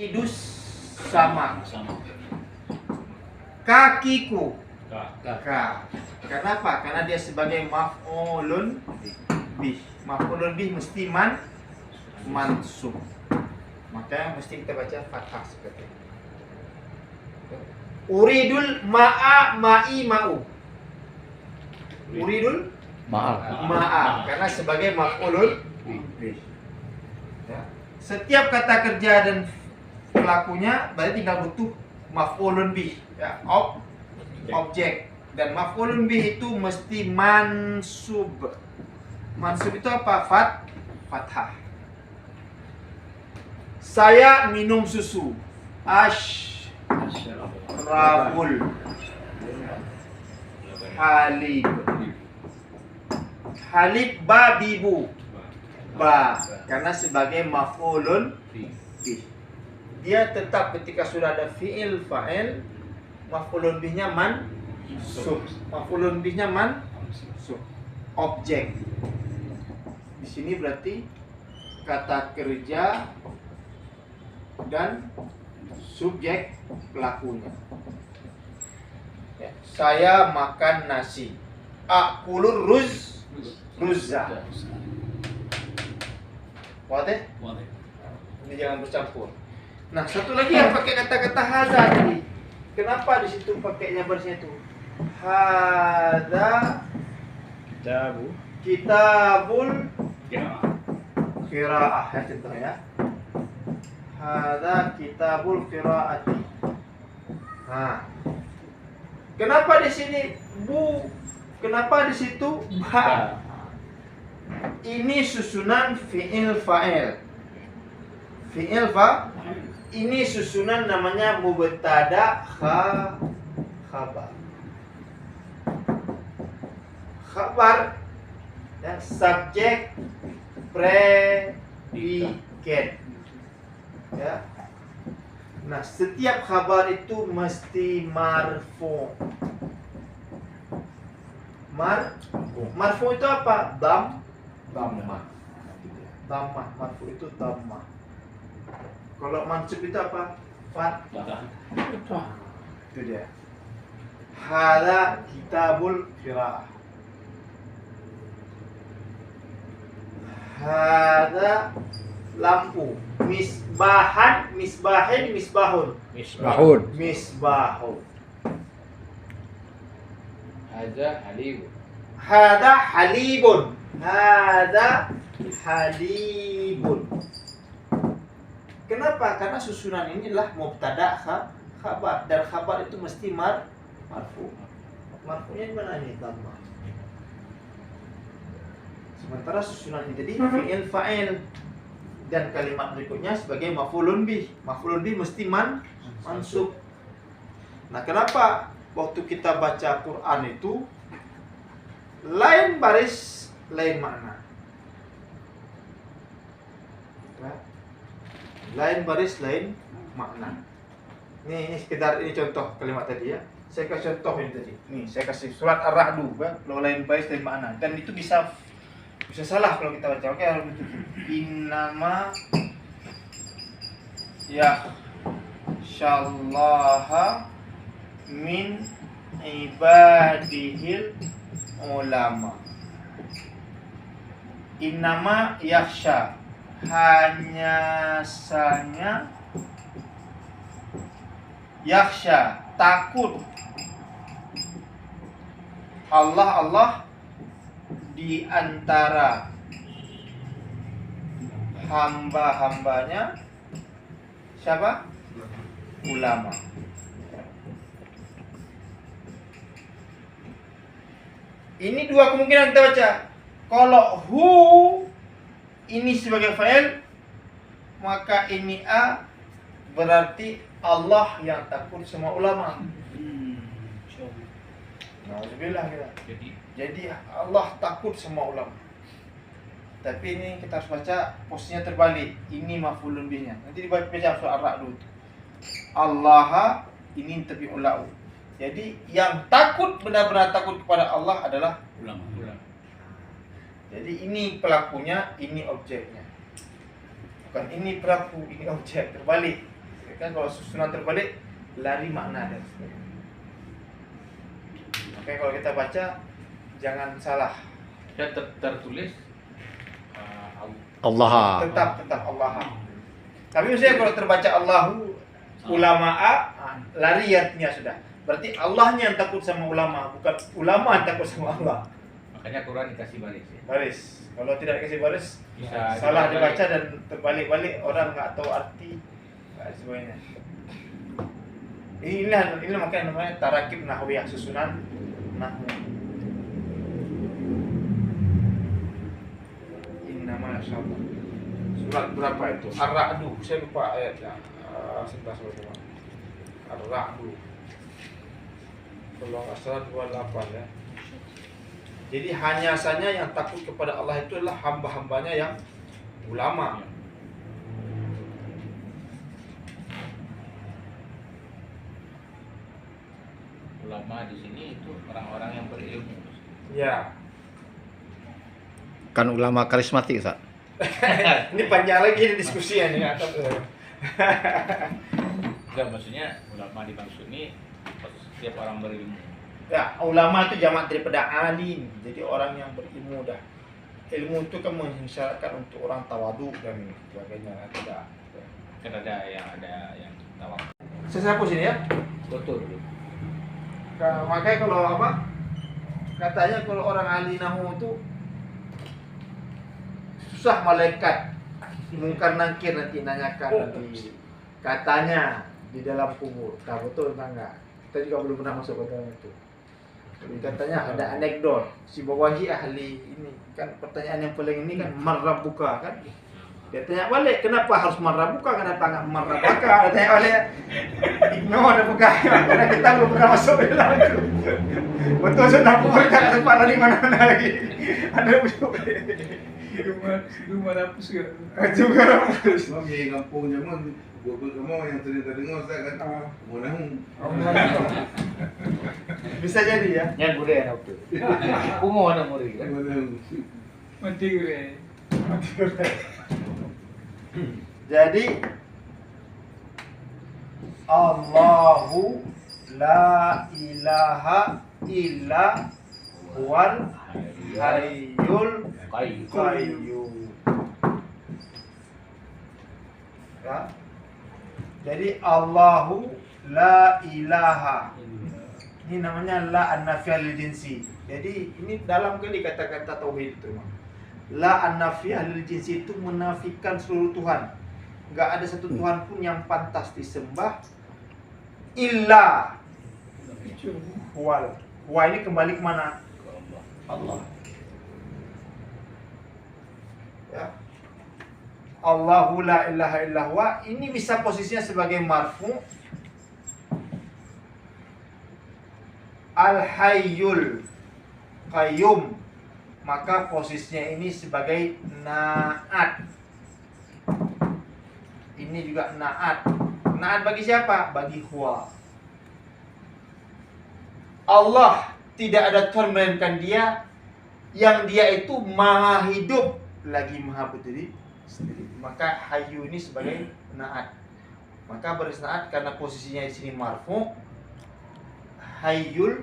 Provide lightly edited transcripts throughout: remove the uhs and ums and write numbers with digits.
Idus sama. Kakiku. Ka. Kenapa? Karena dia sebagai maf'ulun bih. Maf'ulun bih mesti mansub. Maka mesti kita baca fathah seperti ini. Uridul ma'i ma'u. Uridul ma'a karena sebagai maf'ulun bih. Ya. Setiap kata kerja dan pelakunya berarti tinggal butuh maf'ulun bih, ya, objek. Dan maf'ulun bih itu mesti mansub. Mansub itu apa? Fathah. Saya minum susu. Ashrabul halib. Halib babibu. Ba karena sebagai maf'ulun bih. Dia tetap ketika sudah ada fi'il fa'il, maf'ulun bihnya mansub. Maf'ulun bihnya mansub. Objek. Di sini berarti kata kerja dan subjek pelakunya. Ya. Saya makan nasi. Akulur ruzza. Wadih? Ini jangan bercampur. Nah, satu lagi yang pakai kata-kata hadza tadi. Kenapa di situ pakainya barisnya itu? Hadza kitabul qiraah ya contohnya. Hadza kitabul qiraati. Nah. Kenapa di sini bu? Kenapa di situ ba? Ini susunan fi'il fa'il. Fi'il fa'il. Ini susunan namanya mubtada khabar. Khabar dan subjek predikat. Ya. Nah, setiap khabar itu mesti marfu. Marfu itu apa? Dhammah. Marfu itu dhammah. Kalau mansub itu apa? Fathah. Itu dia. Hadza kitabul qiraah. Hadza lampu. Misbahun. Hadza halibun. Kenapa? Karena susunan ini adalah mubtada khabar dan khabar itu mesti marfu. Marfunya di mana ini? Dhammah. Sementara susunan ini jadi fi'il fa'il dan kalimat berikutnya sebagai maf'ulun bih. Maf'ulun bih mesti mansub. Nah, kenapa waktu kita baca Quran itu lain baris, lain makna? Lain baris, lain makna. Ini sekedar ini contoh kalimat tadi ya. Saya kasih contoh ini tadi. Nih, saya kasih surat Ar-Ra'd, ya. Kalau lain baris, lain makna. Dan itu bisa salah kalau kita baca. Oke, harus betul. Innama yakhshallaha min ibadihil ulama. Innama yakhsha, hanya saja yakhsha, takut Allah di antara hamba-hambanya siapa? Ulama. Ini dua kemungkinan kita baca. Kalau hu ini sebagai fa'il, maka ini a berarti Allah yang takut sama ulama. Alhamdulillah kita. Jadi Allah takut sama ulama. Tapi ini kita harus baca posisinya terbalik. Ini maf'ulun bihnya. Nanti dibaca surah Ar-Ra'd. Allah ini tapi ulau. Jadi yang takut, benar-benar takut kepada Allah adalah ulama. Jadi ini pelakunya, ini objeknya. Bukan ini pelaku, ini objek, terbalik. Kan kalau susunan terbalik lari makna dan sebagainya. Makanya kalau kita baca jangan salah. Dan tertulis Allah. Tetap Allah. Tapi misalnya kalau terbaca Allahu ulama'a, lari artinya sudah. Berarti Allahnya yang takut sama ulama, bukan ulama yang takut sama Allah. makanya Quran dikasih baris ya. Baris. Kalau tidak dikasih baris, Bisa salah dibalik. dibaca dan terbalik-balik, orang nggak tahu arti dan sebagainya. Ini makanya namanya tarakib nahwiyah, susunan nahwu. Ini namanya siapa? Surat berapa itu? Ar-Ra'du. Saya lupa ayatnya. Sebentar. Ar-Ra'du. Kalau nggak salah 28 ya. Jadi hanya saja yang takut kepada Allah itu adalah hamba-hambanya yang ulama. Ulama di sini itu orang-orang yang berilmu. Ya. Kan ulama karismatik, Ustaz. Ini panjang lagi ini diskusi ya nih. Enggak, maksudnya ulama dimaksud ini setiap orang berilmu. Ya, ulama itu jamak daripada alim. Jadi orang yang berilmu dah. Ilmu itu kan mensyaratkan untuk orang tawadu dan sebagainya. Tidak. Kan ada yang tahu. Saya hapus ini ya. Betul. Makanya kalau apa? Katanya kalau orang ahli nahwu itu susah malaikat mungkar nakir nanti nanyakan nanti katanya di dalam kubur. Nah, betul entah enggak? Kita juga belum pernah masuk ke dalam itu. Jadi katanya ada anekdot si Bawahi ahli ini kan pertanyaan yang paling ini kan marrabuka kan. Dia tanya balik, kenapa harus marrabuka? Kenapa enggak marrabaka? Dia tanya balik. Ada buka. Karena kita belum pernah masuk ke dalam itu. Betul sudah kubur tak tempat lagi mana-mana lagi. Ada busuk. Rumah dapus ke? Juga hapus. Mami kampung zaman gua kamu yang cerita dengar saya kan mau nahung. Bisa jadi ya. Yang budaya waktu. Ungu ada murid kan. Mati gue. Jadi Allahu la ilaha illa huwal hayyul qayyum. Ya. Jadi Allahu la ilaha. Ini namanya la an-nafiyah lil jinsi. Jadi ini dalam kali kata-kata tauhid itu. La an-nafiyah lil jinsi itu menafikan seluruh Tuhan. Enggak ada satu Tuhan pun yang pantas disembah illa huwal. Huwa ini kembali ke mana? Allah. Ya. Allahu la ilaha illa huwa ini bisa posisinya sebagai marfu. Al-hayyul qayyum maka posisinya ini sebagai naat. Ini juga naat. Naat bagi siapa? Bagi huwa. Allah tidak ada Tuhan melainkan Dia yang Dia itu maha hidup lagi maha berdiri sendiri. Maka hayyu ini sebagai naat. Maka baris naat karena posisinya di sini marfu. Hayyul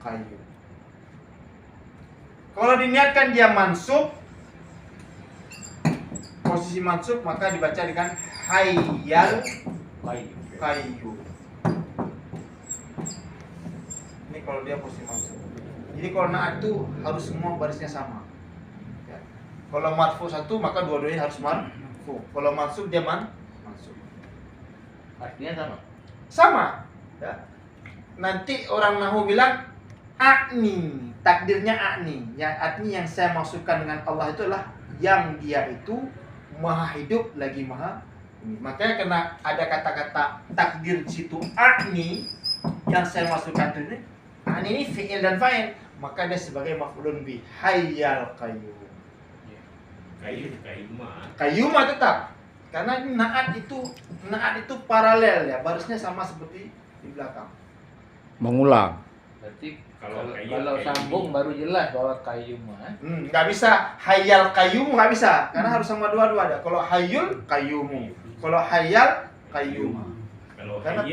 qayyum. Kalau diniatkan dia mansub, posisi mansub maka dibaca dengan hayyal qayyum. Ini kalau dia posisi mansub. Jadi kalau naat itu harus semua barisnya sama. Ya. Kalau marfu satu maka dua-duanya harus marfu. Kalau mansub dia mansub. Artinya sama. Sama. Ya. Nanti orang nahwu bilang akni, takdirnya akni. Yang akni yang saya maksudkan dengan Allah itu adalah yang Dia itu maha hidup lagi maha. Makanya kena ada kata-kata takdir di situ akni yang saya maksudkan itu. Akni ini fi'il dan fa'il, maka dia sebagai maf'ulun bi hayyal qayyum. Qayyumah tetap. Karena naat itu paralel ya, barisnya sama seperti di belakang. Mengulang. Berarti kalau sambung baru jelas bahwa qayyumah. Nggak bisa hayyal qayyum, nggak bisa karena harus sama dua-dua ada. Kalau hayyul qayyumu, kalau hayyal qayyum. Kalau Karena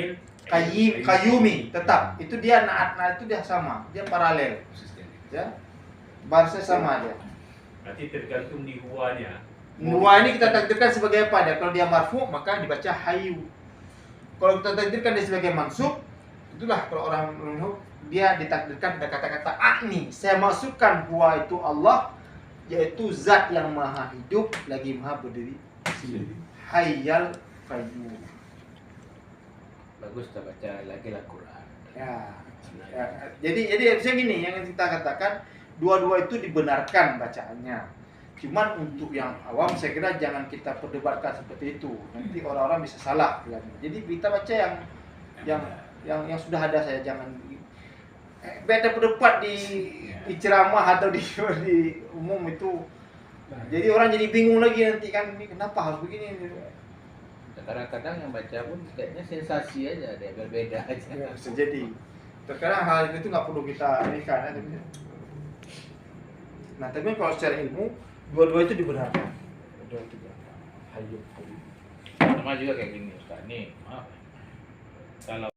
Hayyim, Qayyumi tetap itu dia naat itu dia sama, dia paralel, ya. Barisnya sama dia. Berarti tergantung di huwanya. Nuwa ini kita takdirkan sebagai apa dia? Kalau dia marfu maka dibaca hayyu. Kalau kita takdirkan dia sebagai mansub, itulah kalau orang menurut dia ditakdirkan ada kata-kata akni. Saya masukkan huwa itu Allah, yaitu zat yang maha hidup lagi maha berdiri. Hayyal qayyum. Bagus kita baca lagi lah Quran. Ya. Jadi saya gini yang kita katakan dua-dua itu dibenarkan bacaannya. Cuman untuk yang awam saya kira jangan kita perdebatkan seperti itu. Nanti orang-orang bisa salah bilangnya. Jadi kita baca yang sudah ada saya jangan beda pendapat di ceramah atau di umum itu. Jadi orang jadi bingung lagi nanti kan ini kenapa harus begini. Kadang-kadang yang baca pun kayaknya sensasi aja, dia berbeda aja. Ya, bisa jadi. Terkadang hal itu nggak perlu kita ini kan. Nah, tapi kalau secara ilmu dua-dua itu dibenarkan. Dua itu dibenarkan. Hayyu. Sama juga kayak gini Ustaz. Nih, maaf. Kalau